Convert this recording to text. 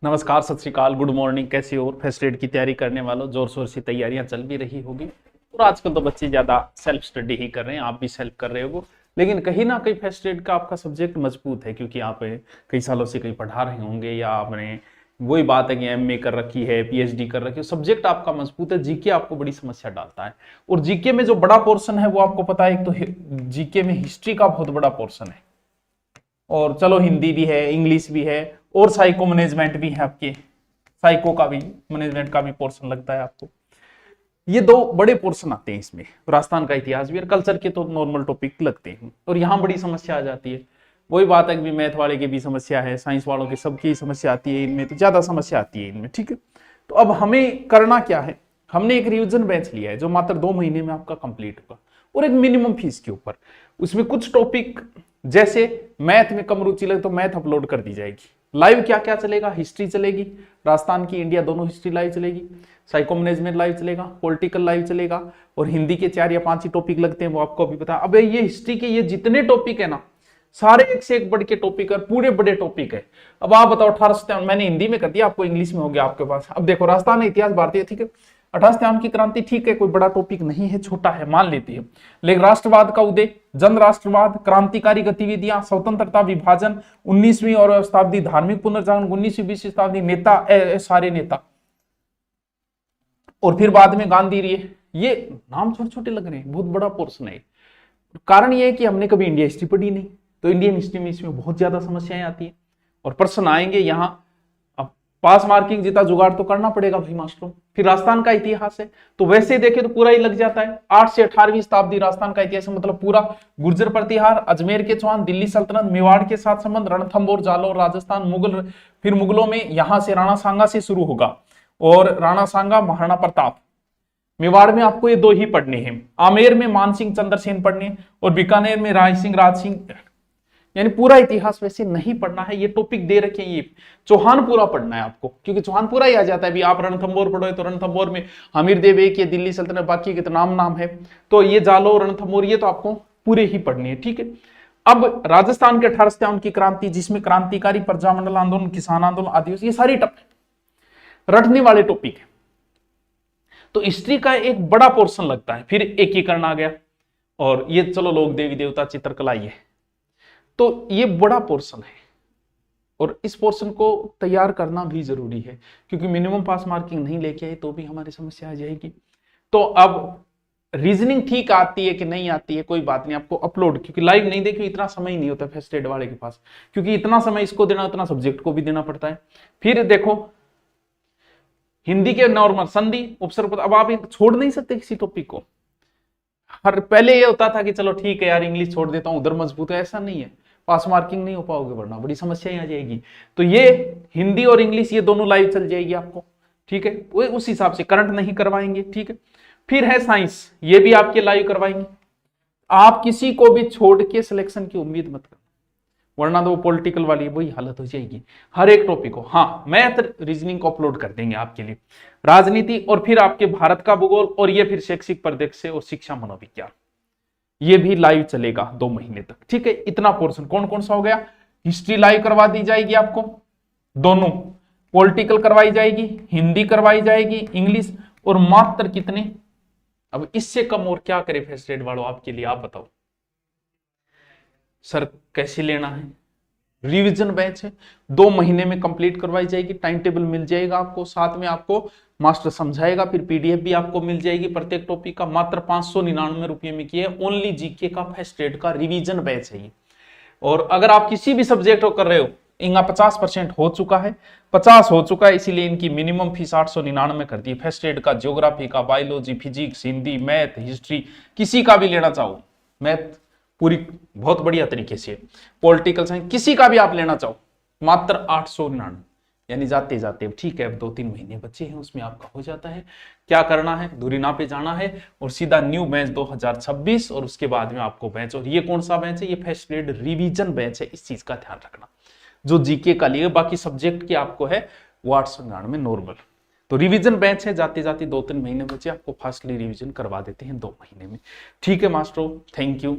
नमस्कार, सत श्री अकाल, गुड मॉर्निंग। कैसे हो? फर्स्ट एड की तैयारी करने वालों, जोर शोर से तैयारियां चल भी रही होगी और आजकल तो बच्चे ज्यादा सेल्फ स्टडी ही कर रहे हैं, आप भी सेल्फ कर रहे हो। लेकिन कहीं ना कहीं फर्स्ट एड का आपका सब्जेक्ट मजबूत है क्योंकि आप कई सालों से कहीं पढ़ा रहे होंगे या आपने वही बात है कि एमए कर रखी है, पीएचडी कर रखी है, सब्जेक्ट आपका मजबूत है। जीके आपको बड़ी समस्या डालता है और जीके में जो बड़ा पोर्शन है वो आपको पता है, एक तो जीके में हिस्ट्री का बहुत बड़ा पोर्शन है और चलो हिंदी भी है, इंग्लिश भी है और साइको मैनेजमेंट भी है। आपके साइको का भी, मैनेजमेंट का भी पोर्शन लगता है आपको। ये दो बड़े पोर्शन आते हैं इसमें। राजस्थान का इतिहास भी और कल्चर के तो नॉर्मल टॉपिक लगते हैं और यहाँ बड़ी समस्या आ जाती है। वही बात है कि मैथ वाले की भी समस्या है, साइंस वालों की सबकी समस्या आती है, इनमें तो ज्यादा समस्या आती है इनमें। ठीक है, तो अब हमें करना क्या है, हमने एक रिवीजन बैच लिया है जो मात्र 2 महीने में आपका कंप्लीट होगा और एक मिनिमम फीस के ऊपर। उसमें कुछ टॉपिक जैसे मैथ में कम रुचि लगे तो मैथ अपलोड कर दी जाएगी। लाइव क्या क्या चलेगा? हिस्ट्री चलेगी, राजस्थान की इंडिया दोनों हिस्ट्री लाइव चलेगी, साइको मैनेजमेंट लाइव चलेगा, पॉलिटिकल लाइव चलेगा और हिंदी के 4 या 5 ही टॉपिक लगते हैं, वो आपको अभी पता। अब ये हिस्ट्री के ये जितने टॉपिक है ना, सारे एक से एक बढ़ के टॉपिक है, पूरे बड़े टॉपिक है। अब आप बताओ 1857 मैंने हिंदी में कर दिया, आपको इंग्लिश में हो गया आपके पास। अब देखो राजस्थान इतिहास भारतीय, ठीक है, 1857 की क्रांति, ठीक है, कोई बड़ा टॉपिक नहीं है, छोटा है, मान लेते हैं। लेकिन राष्ट्रवाद का उदय, जन राष्ट्रवाद, क्रांतिकारी गतिविधियां, स्वतंत्रता, विभाजन, 19वीं और शताब्दी, धार्मिक पुनर्जागरण, 19वीं 20वीं शताब्दी, नेता, सारे नेता, और फिर बाद में गांधी रही। ये नाम छोटे छोटे लग रहे हैं, बहुत बड़ा पोर्शन है। कारण ये है कि हमने कभी इंडिया हिस्ट्री पढ़ी नहीं, तो इंडियन हिस्ट्री में इसमें बहुत ज्यादा समस्याएं आती है और प्रश्न आएंगे यहाँ। अब पास मार्किंग जितना जुगाड़ तो करना पड़ेगा भाई मास्टरों। फिर राजस्थान का इतिहास है तो वैसे देखे तो पूरा ही लग जाता है। 8 से 18वीं शताब्दी राजस्थान का इतिहास, मतलब पूरा गुर्जर प्रतिहार, अजमेर के चौहान, दिल्ली सल्तनत, मेवाड़ के साथ संबंध, रणथंभौर, जालौर, राजस्थान, मुगल, फिर मुगलों में यहाँ से राणा सांगा से शुरू होगा और राणा सांगा, महाराणा प्रताप। मेवाड़ में आपको ये 2 ही पढ़ने हैं, आमेर में मानसिंह चंद्रसेन पढ़ने और बीकानेर में राय सिंह, राज सिंह। यानी पूरा इतिहास वैसे नहीं पढ़ना है, ये टॉपिक दे रखे हैं। ये चौहान पूरा पढ़ना है आपको क्योंकि चौहान पूरा ही आ जाता है। अभी आप रणथंभौर पढ़ोगे तो रणथंभौर में हमीर देव एक, ये दिल्ली सल्तनत, बाकी के तो नाम है, तो ये जालो, रणथंभौर, ये तो आपको पूरे ही पढ़ने हैं। ठीक है, अब राजस्थान के 1857 की क्रांति, जिसमें क्रांतिकारी, प्रजामंडल आंदोलन, किसान आंदोलन, आदिवासी, ये सारी रटने वाले टॉपिक है। तो हिस्ट्री का एक बड़ा पोर्शन लगता है। फिर एकीकरण आ गया और ये चलो लोग देवी देवता, चित्रकला, ये तो ये बड़ा पोर्शन है और इस पोर्शन को तैयार करना भी जरूरी है क्योंकि मिनिमम पास मार्किंग नहीं लेके आए तो भी हमारी समस्या आ जाएगी। तो अब रीजनिंग ठीक आती है कि नहीं आती है कोई बात नहीं, आपको अपलोड, क्योंकि लाइव नहीं देखिए, इतना समय नहीं होता फर्स्ट एड वाले के पास, क्योंकि इतना समय इसको देना उतना सब्जेक्ट को भी देना पड़ता है। फिर देखो हिंदी के नॉर्मल, संधि, उपसर्ग, अब आप छोड़ नहीं सकते किसी टॉपिक को। हर पहले ये होता था कि चलो ठीक है यार इंग्लिश छोड़ देता हूं, उधर मजबूत है, ऐसा नहीं है, पास मार्किंग नहीं हो पाओगे, वरना बड़ी समस्याएं आ जाएगी। तो ये हिंदी और इंग्लिश ये दोनों लाइव चल जाएगी आपको। ठीक है, वो उस हिसाब से करंट नहीं करवाएंगे। ठीक है, फिर है साइंस, ये भी आपके लाइव करवाएंगे। आप किसी को भी छोड़ के सिलेक्शन की उम्मीद मत करना, वरना तो वो पॉलिटिकल वाली वही हालत हो जाएगी हर एक टॉपिक को। हाँ, मैथ, रीजनिंग को अपलोड कर देंगे आपके लिए, राजनीति, और फिर आपके भारत का भूगोल, और ये फिर शैक्षिक परिदृश्य और शिक्षा मनोविज्ञान, ये भी लाइव चलेगा 2 महीने तक। ठीक है, इतना पोर्शन कौन कौन सा हो गया? हिस्ट्री लाइव करवा दी जाएगी आपको दोनों, पॉलिटिकल करवाई जाएगी, हिंदी करवाई जाएगी, इंग्लिश, और मात्र कितने, अब इससे कम और क्या करे फर्स्ट एड वालों आपके लिए, आप बताओ सर कैसे लेना है? रिवीजन बैच है, 2 महीने में कंप्लीट करवाई जाएगी, टाइम टेबल मिल जाएगा आपको, साथ में आपको मास्टर समझाएगा, फिर पीडीएफ भी आपको मिल जाएगी प्रत्येक टॉपिक का। मात्र 599 रुपये में किया है, ओनली जीके का फर्स्ट एड का रिवीजन बैच है ये। और अगर आप किसी भी सब्जेक्ट को कर रहे हो, इनका 50% हो चुका है, 50 हो चुका है, इसीलिए इनकी मिनिमम फीस 899 कर दी। फर्स्ट एड का, ज्योग्राफी का, biology, physics, Hindi, math, history, किसी का भी लेना चाहो, मैथ पूरी बहुत बढ़िया तरीके से, पॉलिटिकल साइंस, किसी का भी आप लेना चाहो, मात्र 899, यानी जाते जाते। ठीक है, अब 2-3 महीने बचे हैं, उसमें आपका हो जाता है। क्या करना है? धुरीना पे जाना है और सीधा न्यू बैच 2026, और उसके बाद में आपको बैच, और ये कौन सा बैच है? ये फर्स्ट एड रिवीजन बैच है। इस चीज का ध्यान रखना, जो जीके का लिए, बाकी सब्जेक्ट की आपको है वो 899 नॉर्मल। तो रिवीजन बैच है, जाते जाते 2-3 महीने बचे, आपको फास्टली रिवीजन करवा देते हैं 2 महीने में। ठीक है मास्टरों, थैंक यू।